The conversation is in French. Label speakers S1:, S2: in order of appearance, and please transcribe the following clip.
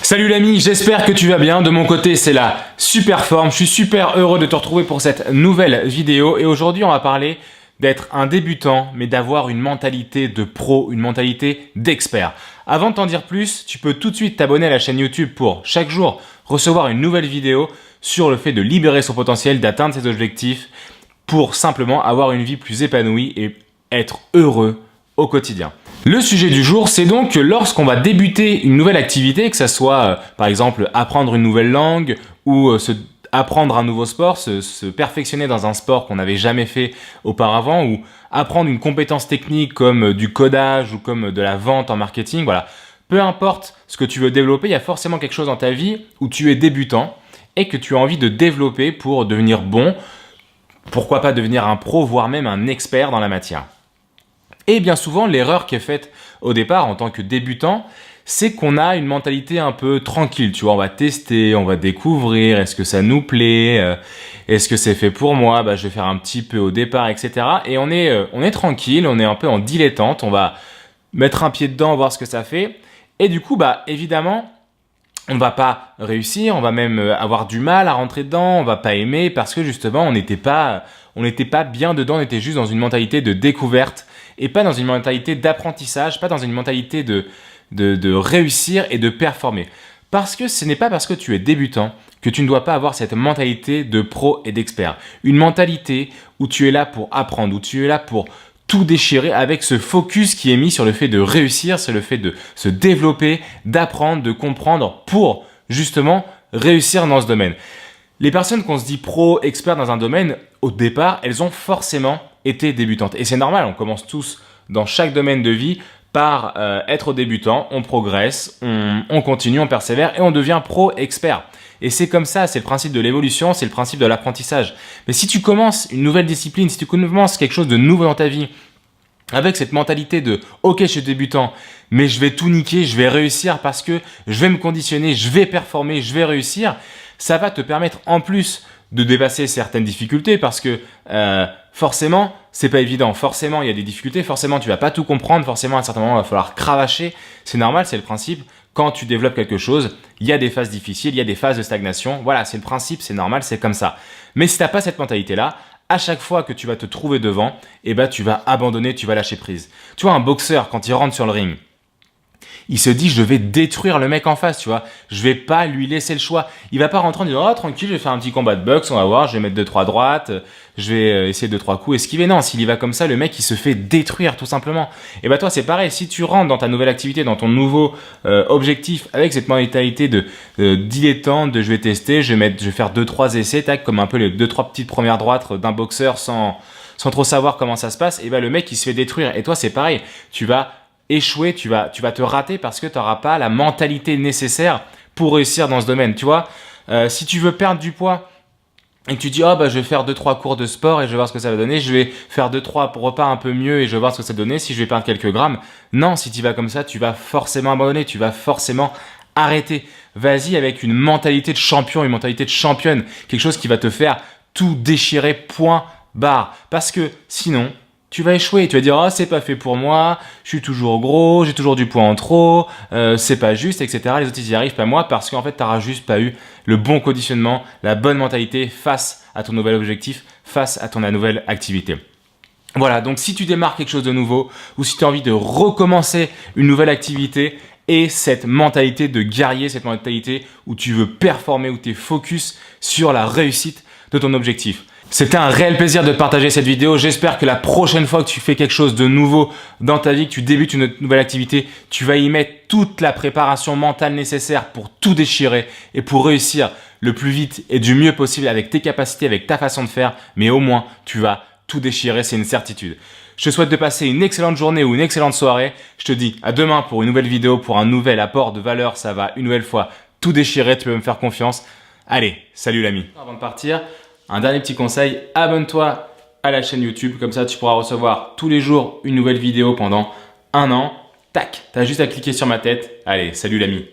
S1: Salut l'ami, j'espère que tu vas bien. De mon côté, c'est la super forme. Je suis super heureux de te retrouver pour cette nouvelle vidéo. Et aujourd'hui, on va parler d'être un débutant, mais d'avoir une mentalité de pro, une mentalité d'expert. Avant de t'en dire plus, tu peux tout de suite t'abonner à la chaîne YouTube pour chaque jour recevoir une nouvelle vidéo sur le fait de libérer son potentiel, d'atteindre ses objectifs, pour simplement avoir une vie plus épanouie et être heureux au quotidien. Le sujet du jour, c'est donc que lorsqu'on va débuter une nouvelle activité, que ce soit par exemple apprendre une nouvelle langue ou apprendre un nouveau sport, se perfectionner dans un sport qu'on n'avait jamais fait auparavant ou apprendre une compétence technique comme du codage ou comme de la vente en marketing, voilà. Peu importe ce que tu veux développer, il y a forcément quelque chose dans ta vie où tu es débutant et que tu as envie de développer pour devenir bon, pourquoi pas devenir un pro, voire même un expert dans la matière. Et bien souvent, l'erreur qui est faite au départ en tant que débutant, c'est qu'on a une mentalité un peu tranquille. Tu vois, on va tester, on va découvrir, est-ce que ça nous plaît, est-ce que c'est fait pour moi, je vais faire un petit peu au départ, etc. Et on est tranquille, on est un peu en dilettante, on va mettre un pied dedans, voir ce que ça fait. Et du coup, évidemment, on ne va pas réussir, on va même avoir du mal à rentrer dedans, on va pas aimer parce que justement, on n'était pas bien dedans, on était juste dans une mentalité de découverte et pas dans une mentalité d'apprentissage, pas dans une mentalité de réussir et de performer. Parce que ce n'est pas parce que tu es débutant que tu ne dois pas avoir cette mentalité de pro et d'expert. Une mentalité où tu es là pour apprendre, où tu es là pour tout déchirer avec ce focus qui est mis sur le fait de réussir, c'est le fait de se développer, d'apprendre, de comprendre pour justement réussir dans ce domaine. Les personnes qu'on se dit pro, expert dans un domaine, au départ, elles ont forcément été débutantes. Et c'est normal, on commence tous dans chaque domaine de vie par être débutant, on progresse, on continue, on persévère et on devient pro, expert. Et c'est comme ça, c'est le principe de l'évolution, c'est le principe de l'apprentissage. Mais si tu commences une nouvelle discipline, si tu commences quelque chose de nouveau dans ta vie, avec cette mentalité de « Ok, je suis débutant, mais je vais tout niquer, je vais réussir parce que je vais me conditionner, je vais performer, je vais réussir », ça va te permettre en plus de dépasser certaines difficultés parce que forcément, c'est pas évident. Forcément, il y a des difficultés. Forcément, tu vas pas tout comprendre. Forcément, à un certain moment, il va falloir cravacher. C'est normal, c'est le principe. Quand tu développes quelque chose, il y a des phases difficiles, il y a des phases de stagnation. Voilà, c'est le principe, c'est normal, c'est comme ça. Mais si tu n'as pas cette mentalité-là, à chaque fois que tu vas te trouver devant, tu vas abandonner, tu vas lâcher prise. Tu vois, un boxeur, quand il rentre sur le ring, il se dit je vais détruire le mec en face, tu vois. Je vais pas lui laisser le choix. Il va pas rentrer en disant oh tranquille, je vais faire un petit combat de boxe, on va voir, je vais mettre 2-3 droites, je vais essayer 2-3 coups, esquiver. Non, s'il y va comme ça, le mec il se fait détruire tout simplement. Et toi c'est pareil, si tu rentres dans ta nouvelle activité, dans ton nouveau objectif avec cette mentalité de dilettante, de je vais tester, je vais faire 2-3 essais, tac, comme un peu les 2-3 petites premières droites d'un boxeur sans trop savoir comment ça se passe, le mec il se fait détruire. Et toi c'est pareil, tu vas échouer, tu vas te rater parce que tu n'auras pas la mentalité nécessaire pour réussir dans ce domaine. Tu vois, si tu veux perdre du poids et que tu dis je vais faire 2-3 cours de sport et je vais voir ce que ça va donner, je vais faire 2-3 repas un peu mieux et je vais voir ce que ça va donner si je vais perdre quelques grammes. Non, si tu vas comme ça, tu vas forcément abandonner, tu vas forcément arrêter. Vas-y avec une mentalité de champion, une mentalité de championne, quelque chose qui va te faire tout déchirer point barre. Parce que sinon, tu vas échouer, tu vas dire c'est pas fait pour moi, je suis toujours gros, j'ai toujours du poids en trop, c'est pas juste, etc. Les autres ils y arrivent, pas moi, parce qu'en fait t'auras juste pas eu le bon conditionnement, la bonne mentalité face à ton nouvel objectif, face à ton nouvelle activité. Voilà, donc si tu démarres quelque chose de nouveau ou si tu as envie de recommencer une nouvelle activité et cette mentalité de guerrier, cette mentalité où tu veux performer, où tu es focus sur la réussite de ton objectif. C'était un réel plaisir de partager cette vidéo. J'espère que la prochaine fois que tu fais quelque chose de nouveau dans ta vie, que tu débutes une nouvelle activité, tu vas y mettre toute la préparation mentale nécessaire pour tout déchirer et pour réussir le plus vite et du mieux possible avec tes capacités, avec ta façon de faire. Mais au moins, tu vas tout déchirer, c'est une certitude. Je te souhaite de passer une excellente journée ou une excellente soirée. Je te dis à demain pour une nouvelle vidéo, pour un nouvel apport de valeur. Ça va une nouvelle fois tout déchirer, tu peux me faire confiance. Allez, salut l'ami. Avant de partir, un dernier petit conseil, abonne-toi à la chaîne YouTube, comme ça tu pourras recevoir tous les jours une nouvelle vidéo pendant un an. Tac, t'as juste à cliquer sur ma tête. Allez, salut l'ami.